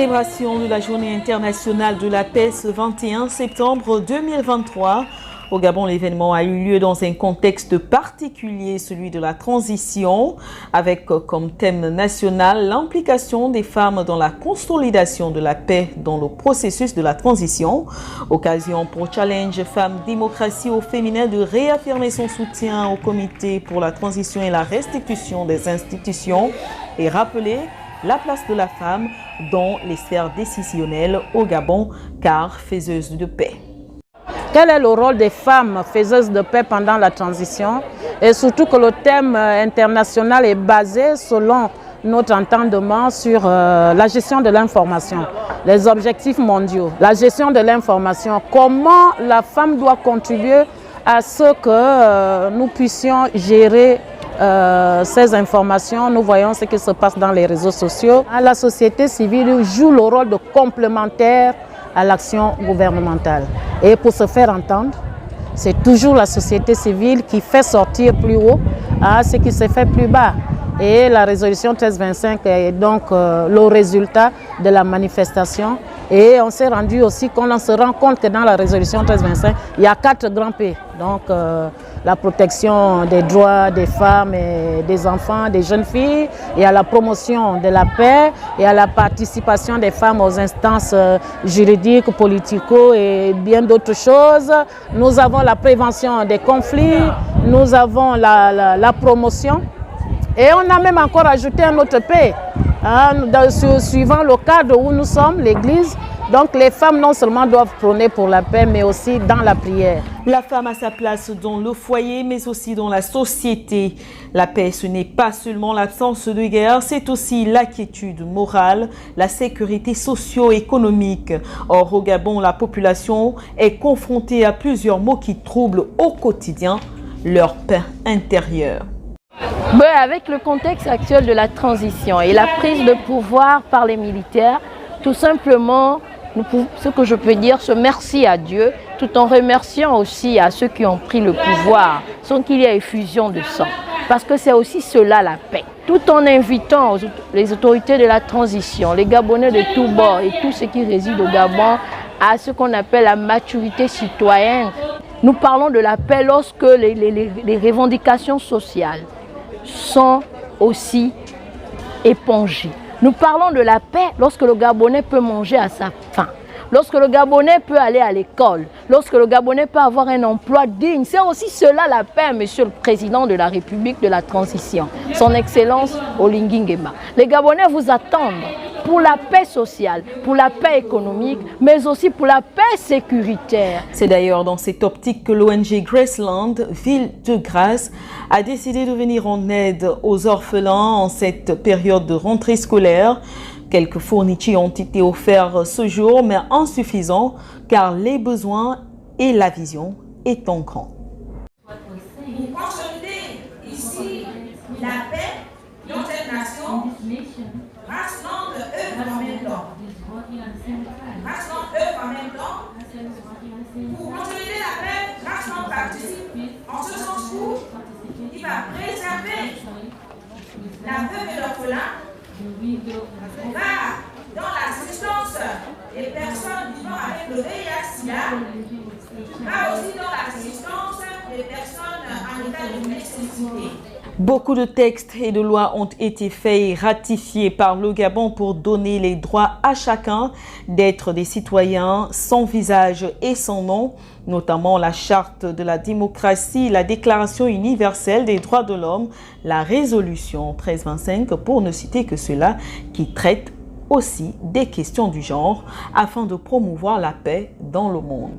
Célébration de la Journée internationale de la paix ce 21 septembre 2023. Au Gabon, l'événement a eu lieu dans un contexte particulier, celui de la transition, avec comme thème national l'implication des femmes dans la consolidation de la paix dans le processus de la transition. Occasion pour Challenge Femmes Démocratie au féminin de réaffirmer son soutien au comité pour la transition et la restitution des institutions et rappeler la place de la femme dans les sphères décisionnelles au Gabon, car faiseuse de paix. Quel est le rôle des femmes faiseuses de paix pendant la transition? Et surtout que le thème international est basé, selon notre entendement, sur la gestion de l'information, les objectifs mondiaux. La gestion de l'information, comment la femme doit contribuer à ce que nous puissions gérer ces informations. Nous voyons ce qui se passe dans les réseaux sociaux. La société civile joue le rôle de complémentaire à l'action gouvernementale. Et pour se faire entendre, c'est toujours la société civile qui fait sortir plus haut ce qui se fait plus bas. Et la résolution 1325 est donc le résultat de la manifestation. Et on s'est rendu aussi qu'on se rend compte que dans la résolution 1325, il y a 4 grands P. Donc la protection des droits des femmes et des enfants, des jeunes filles, il y a la promotion de la paix, il y a la participation des femmes aux instances juridiques, politico et bien d'autres choses. Nous avons la prévention des conflits, nous avons la promotion. Et on a même encore ajouté un autre P, suivant le cadre où nous sommes, l'Église. Donc les femmes non seulement doivent prôner pour la paix, mais aussi dans la prière. La femme a sa place dans le foyer, mais aussi dans la société. La paix, ce n'est pas seulement l'absence de guerre, c'est aussi la quiétude morale, la sécurité socio-économique. Or, au Gabon, la population est confrontée à plusieurs maux qui troublent au quotidien leur paix intérieure. Avec le contexte actuel de la transition et la prise de pouvoir par les militaires, tout simplement, ce que je peux dire, c'est merci à Dieu, tout en remerciant aussi à ceux qui ont pris le pouvoir, sans qu'il y ait effusion de sang. Parce que c'est aussi cela la paix. Tout en invitant les autorités de la transition, les Gabonais de tous bords et tous ceux qui résident au Gabon à ce qu'on appelle la maturité citoyenne. Nous parlons de la paix lorsque les revendications sociales sont aussi épongées. Nous parlons de la paix lorsque le Gabonais peut manger à sa faim, lorsque le Gabonais peut aller à l'école, lorsque le Gabonais peut avoir un emploi digne. C'est aussi cela la paix, Monsieur le Président de la République de la Transition, Son Excellence Olingi Nguema. Les Gabonais vous attendent pour la paix sociale, pour la paix économique, mais aussi pour la paix sécuritaire. C'est d'ailleurs dans cette optique que l'ONG Graceland, Ville de Grâce, a décidé de venir en aide aux orphelins en cette période de rentrée scolaire. Quelques fournitures ont été offertes ce jour, mais insuffisants, car les besoins et la vision étant grands. Vous consolidez ici la paix dans cette nation. Graceland œuvre en même temps. Graceland œuvre en même temps. Pour consolider la paix, Graceland participe en ce sens où il va préserver la veuve et l'orphelin. On va dans l'assistance des personnes vivant avec le VIH-Sida, va aussi dans l'assistance des personnes en état de nécessité. Beaucoup de textes et de lois ont été faits et ratifiés par le Gabon pour donner les droits à chacun d'être des citoyens sans visage et sans nom, notamment la Charte de la démocratie, la Déclaration universelle des droits de l'homme, la Résolution 1325, pour ne citer que cela, qui traite aussi des questions du genre afin de promouvoir la paix dans le monde.